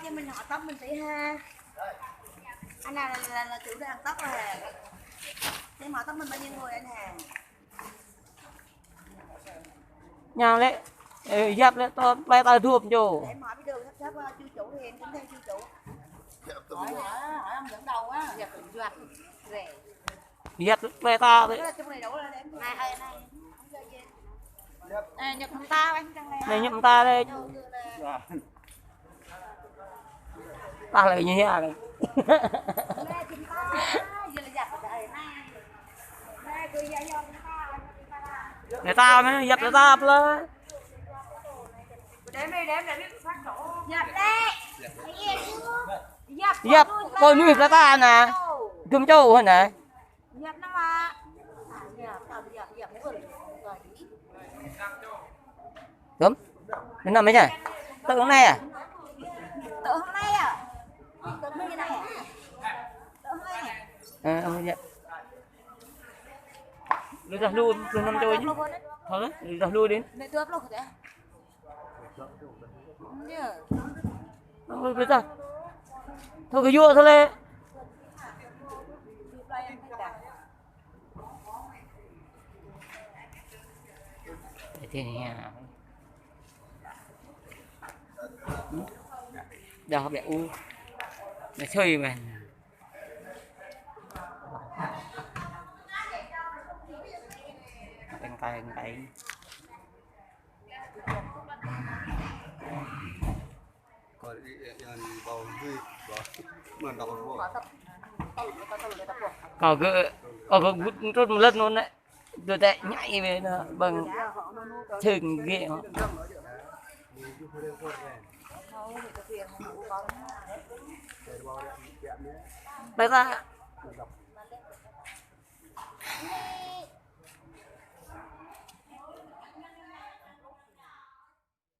cho mình họ tóc mình tí ha. Anh nào là chủ hàng tóc rồi hả? Thế họ tóc mình bao nhiêu người anh Hà? Nhà đấy dập đấy to bay tao thuốc vô. Để em hỏi biết đường sắp chú chủ thì em tính theo chú chủ. Hỏi ông dẫn đầu á. Dập dập rẻ. Dập bay tao đấy. Trong này đủ là em. Này ơi này. À, nhập thằng ta anh chẳng Này nhậm ta đây. Ta lại như thế này. Để tao mới dập để tao lên. Đếm đi đếm để biết phát chỗ. Dập đi. Dập coi nuôi để ta nè. Cơm châu hả nè. Dập nó mà. Dập rồi. Đúng. Đến năm mấy nhỉ? Tự hôm nay à? Tự hôm nay à? Tự hôm nay à? Tự hôm nay à? À, ông nhận. Đưa ra luôn, đưa năm trôi nhé. Thôi đấy, đưa ra luôn đến. Để tôi upload thế. Thôi bây giờ. Thôi cái vua thôi lên. Thế này giờ bé u nó chơi mà canh tay còn bầu duy mình đọc một có cái rất một lần luôn đấy tôi tại nhảy về nó bằng thường ghê họ bây giờ